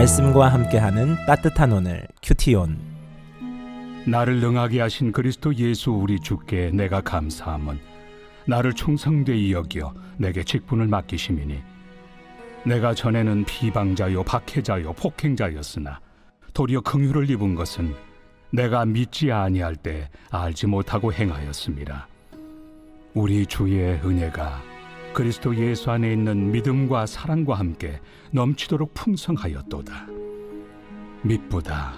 말씀과 함께하는 따뜻한 오늘 큐티온. 나를 능하게 하신 그리스도 예수 우리 주께 내가 감사함은 나를 충성되이 여겨 내게 직분을 맡기심이니 내가 전에는 비방자요 박해자요 폭행자였으나 도리어 긍휼을 입은 것은 내가 믿지 아니할 때 알지 못하고 행하였습니다. 우리 주의 은혜가 그리스도 예수 안에 있는 믿음과 사랑과 함께 넘치도록 풍성하였도다. 미쁘다.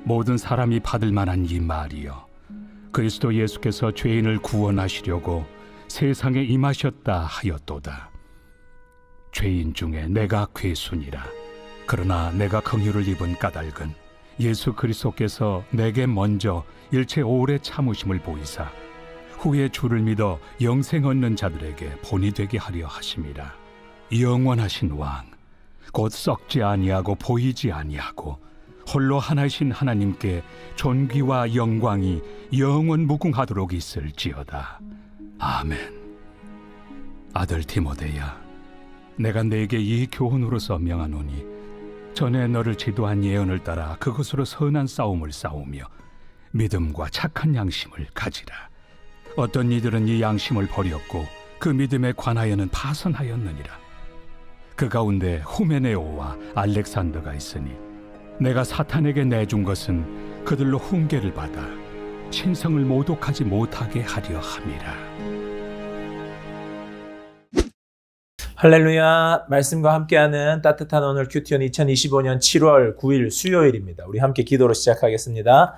모든 사람이 받을 만한 이 말이여. 그리스도 예수께서 죄인을 구원하시려고 세상에 임하셨다 하였도다. 죄인 중에 내가 괴순이라. 그러나 내가 긍휼을 입은 까닭은 예수 그리스도께서 내게 먼저 일체 오래 참으심을 보이사 후에 주를 믿어 영생 얻는 자들에게 본이 되게 하려 하심이라. 영원하신 왕, 곧 썩지 아니하고 보이지 아니하고 홀로 하나이신 하나님께 존귀와 영광이 영원 무궁하도록 있을지어다. 아멘. 아들 디모데야, 내가 네게 이 교훈으로서 명하노니 전에 너를 지도한 예언을 따라 그것으로 선한 싸움을 싸우며 믿음과 착한 양심을 가지라. 어떤 이들은 이 양심을 버렸고 그 믿음에 관하여는 파선하였느니라. 그 가운데 후메네오와 알렉산더가 있으니 내가 사탄에게 내준 것은 그들로 훈계를 받아 신성을 모독하지 못하게 하려 함이라. 할렐루야. 말씀과 함께하는 따뜻한 오늘 큐티온 2025년 7월 9일 수요일입니다. 우리 함께 기도로 시작하겠습니다.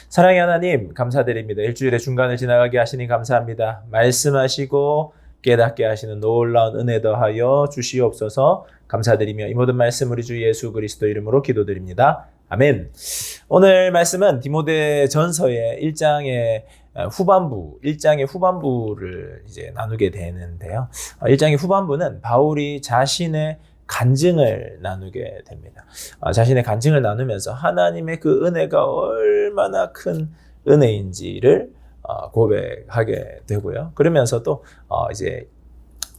사랑의 하나님, 감사드립니다. 일주일의 중간을 지나가게 하시니 감사합니다. 말씀하시고 깨닫게 하시는 놀라운 은혜 더하여 주시옵소서. 감사드리며 이 모든 말씀 우리 주 예수 그리스도 이름으로 기도드립니다. 아멘. 오늘 말씀은 디모데 전서의 1장의 후반부를 이제 나누게 되는데요. 1장의 후반부는 바울이 자신의 간증을 나누게 됩니다. 자신의 간증을 나누면서 하나님의 그 은혜가 얼마나 큰 은혜인지를 고백하게 되고요. 그러면서도 이제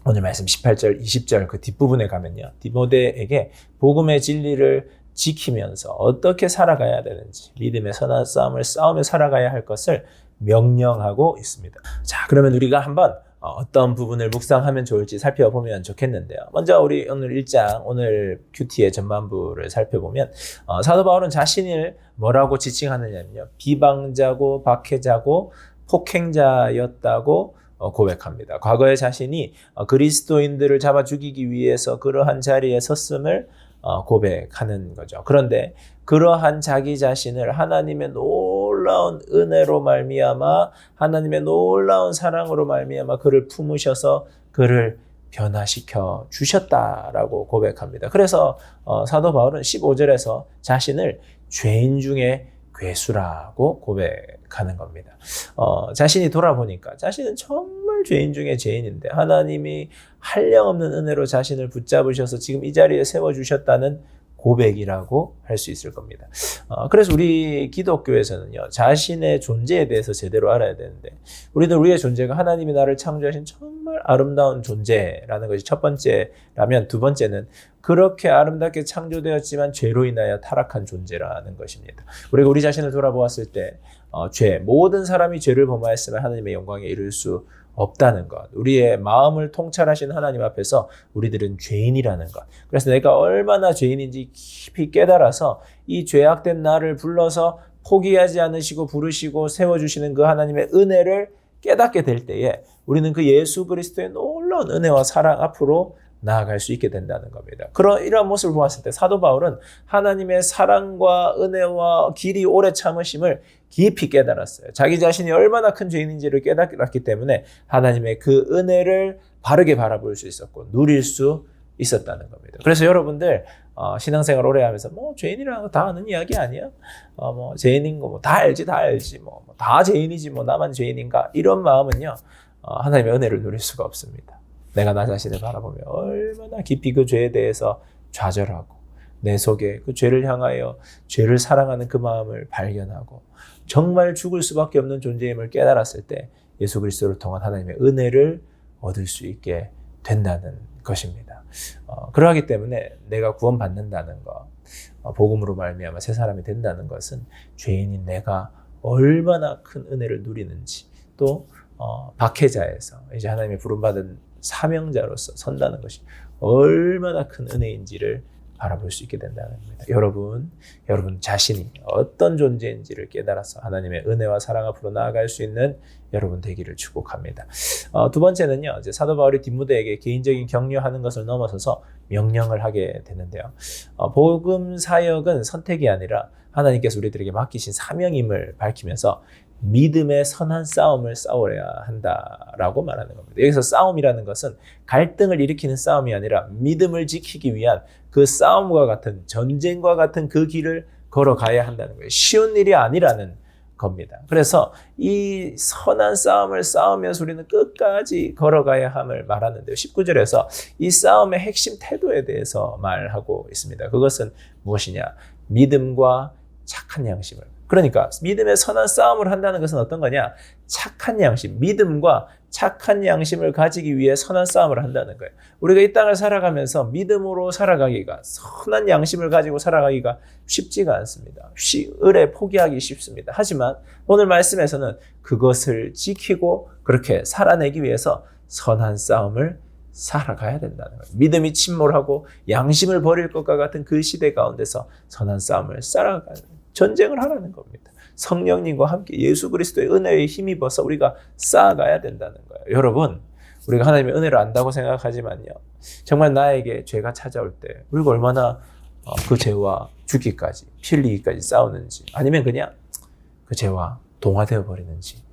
오늘 말씀 18절, 20절 그 뒷부분에 가면요. 디모데에게 복음의 진리를 지키면서 어떻게 살아가야 되는지, 믿음의 선한 싸움을 싸우며 살아가야 할 것을 명령하고 있습니다. 자, 그러면 우리가 한번 어떤 부분을 묵상하면 좋을지 살펴보면 좋겠는데요. 먼저 우리 오늘 1장, 오늘 큐티의 전반부를 살펴보면 사도 바울은 자신을 뭐라고 지칭하느냐면요. 비방자고 박해자고 폭행자였다고 고백합니다. 과거에 자신이 그리스도인들을 잡아 죽이기 위해서 그러한 자리에 섰음을 고백하는 거죠. 그런데 그러한 자기 자신을 하나님의 놀라운 은혜로 말미암아 하나님의 놀라운 사랑으로 말미암아 그를 품으셔서 그를 변화시켜 주셨다라고 고백합니다. 그래서 사도 바울은 15절에서 자신을 죄인 중에 괴수라고 고백하는 겁니다. 자신이 돌아보니까 자신은 정말 죄인 중에 죄인인데 하나님이 한량없는 은혜로 자신을 붙잡으셔서 지금 이 자리에 세워주셨다는 고백이라고 할 수 있을 겁니다. 그래서 우리 기독교에서는요, 자신의 존재에 대해서 제대로 알아야 되는데, 우리의 존재가 하나님이 나를 창조하신 정말 아름다운 존재라는 것이 첫 번째라면, 두 번째는 그렇게 아름답게 창조되었지만 죄로 인하여 타락한 존재라는 것입니다. 우리가 우리 자신을 돌아보았을 때, 모든 사람이 죄를 범하였으면 하나님의 영광에 이를 수 없다는 것. 우리의 마음을 통찰하신 하나님 앞에서 우리들은 죄인이라는 것. 그래서 내가 얼마나 죄인인지 깊이 깨달아서 이 죄악된 나를 불러서 포기하지 않으시고 부르시고 세워주시는 그 하나님의 은혜를 깨닫게 될 때에 우리는 그 예수 그리스도의 놀라운 은혜와 사랑 앞으로 나아갈 수 있게 된다는 겁니다. 이런 모습을 보았을 때 사도 바울은 하나님의 사랑과 은혜와 길이 오래 참으심을 깊이 깨달았어요. 자기 자신이 얼마나 큰 죄인인지를 깨달았기 때문에 하나님의 그 은혜를 바르게 바라볼 수 있었고 누릴 수 있었다는 겁니다. 그래서 여러분들 신앙생활 오래 하면서 죄인이라는 거 다 아는 이야기 아니야? 죄인인 거 다 알지 다 죄인이지 나만 죄인인가? 이런 마음은요 하나님의 은혜를 누릴 수가 없습니다. 내가 나 자신을 바라보며 얼마나 깊이 그 죄에 대해서 좌절하고 내 속에 그 죄를 향하여 죄를 사랑하는 그 마음을 발견하고 정말 죽을 수밖에 없는 존재임을 깨달았을 때 예수 그리스도를 통한 하나님의 은혜를 얻을 수 있게 된다는 것입니다. 그러하기 때문에 내가 구원받는다는 것, 복음으로 말미암아 새 사람이 된다는 것은 죄인인 내가 얼마나 큰 은혜를 누리는지, 또 박해자에서 이제 하나님의 부름받은 사명자로서 선다는 것이 얼마나 큰 은혜인지를 바라볼 수 있게 된다는 겁니다. 여러분 자신이 어떤 존재인지를 깨달아서 하나님의 은혜와 사랑 앞으로 나아갈 수 있는 여러분 되기를 축복합니다. 두 번째는요, 이제 사도 바울이 디모데에게 개인적인 격려하는 것을 넘어서서 명령을 하게 되는데요. 복음 사역은 선택이 아니라 하나님께서 우리들에게 맡기신 사명임을 밝히면서 믿음의 선한 싸움을 싸워야 한다라고 말하는 겁니다. 여기서 싸움이라는 것은 갈등을 일으키는 싸움이 아니라 믿음을 지키기 위한 그 싸움과 같은, 전쟁과 같은 그 길을 걸어가야 한다는 거예요. 쉬운 일이 아니라는 겁니다. 그래서 이 선한 싸움을 싸우면서 우리는 끝까지 걸어가야 함을 말하는데요. 19절에서 이 싸움의 핵심 태도에 대해서 말하고 있습니다. 그것은 무엇이냐? 믿음과 착한 양심을. 그러니까 믿음의 선한 싸움을 한다는 것은 어떤 거냐? 착한 양심, 믿음과 착한 양심을 가지기 위해 선한 싸움을 한다는 거예요. 우리가 이 땅을 살아가면서 믿음으로 살아가기가, 선한 양심을 가지고 살아가기가 쉽지가 않습니다. 을에 포기하기 쉽습니다. 하지만 오늘 말씀에서는 그것을 지키고 그렇게 살아내기 위해서 선한 싸움을 살아가야 된다는 거예요. 믿음이 침몰하고 양심을 버릴 것과 같은 그 시대 가운데서 선한 싸움을 살아가는, 전쟁을 하라는 겁니다. 성령님과 함께 예수 그리스도의 은혜에 힘입어서 우리가 쌓아가야 된다는 거예요. 여러분, 우리가 하나님의 은혜를 안다고 생각하지만요, 정말 나에게 죄가 찾아올 때 우리가 얼마나 그 죄와 죽기까지, 피 흘리기까지 싸우는지, 아니면 그냥 그 죄와 동화되어 버리는지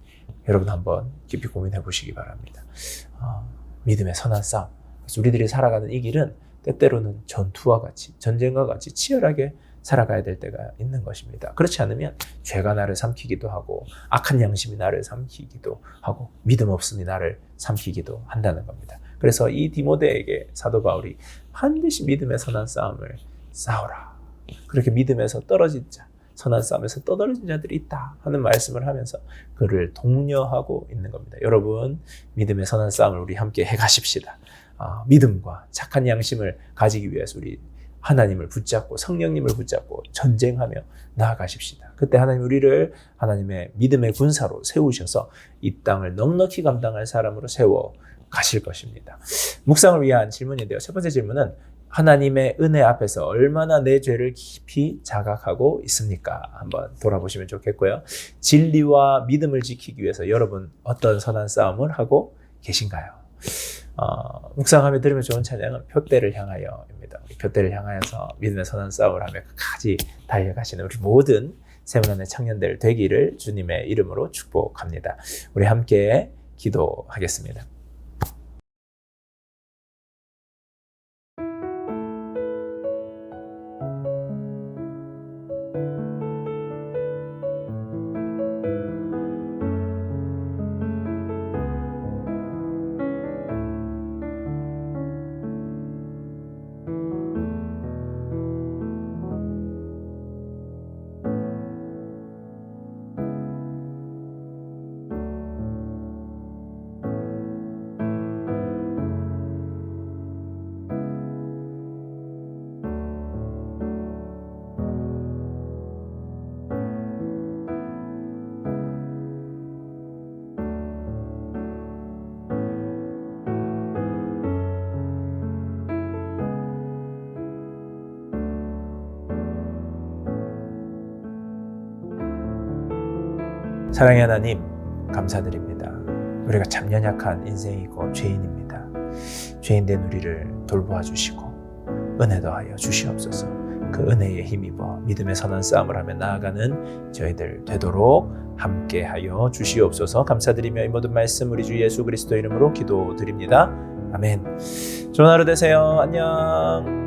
여러분 한번 깊이 고민해 보시기 바랍니다. 믿음의 선한 싸움. 그래서 우리들이 살아가는 이 길은 때때로는 전투와 같이, 전쟁과 같이 치열하게 살아가야 될 때가 있는 것입니다. 그렇지 않으면 죄가 나를 삼키기도 하고, 악한 양심이 나를 삼키기도 하고, 믿음 없음이 나를 삼키기도 한다는 겁니다. 그래서 이 디모데에게 사도 바울이 반드시 믿음의 선한 싸움을 싸우라, 그렇게 믿음에서 떨어진 자, 선한 싸움에서 떨어진 자들이 있다 하는 말씀을 하면서 그를 독려하고 있는 겁니다. 여러분, 믿음의 선한 싸움을 우리 함께 해가십시다. 믿음과 착한 양심을 가지기 위해서 우리 하나님을 붙잡고 성령님을 붙잡고 전쟁하며 나아가십시다. 그때 하나님 우리를 하나님의 믿음의 군사로 세우셔서 이 땅을 넉넉히 감당할 사람으로 세워 가실 것입니다. 묵상을 위한 질문인데요. 첫 번째 질문은 하나님의 은혜 앞에서 얼마나 내 죄를 깊이 자각하고 있습니까? 한번 돌아보시면 좋겠고요. 진리와 믿음을 지키기 위해서 여러분 어떤 선한 싸움을 하고 계신가요? 묵상하며 들으면 좋은 찬양은 표대를 향하여입니다. 우리 표대를 향하여서 믿음의 선한 싸움을 하며 끝까지 달려가시는 우리 모든 세문안의 청년들 되기를 주님의 이름으로 축복합니다. 우리 함께 기도하겠습니다. 사랑의 하나님, 감사드립니다. 우리가 참 연약한 인생이고 죄인입니다. 죄인된 우리를 돌보아 주시고 은혜 더하여 주시옵소서. 그 은혜에 힘입어 믿음의 선한 싸움을 하며 나아가는 저희들 되도록 함께하여 주시옵소서. 감사드리며 이 모든 말씀 우리 주 예수 그리스도 이름으로 기도드립니다. 아멘. 좋은 하루 되세요. 안녕.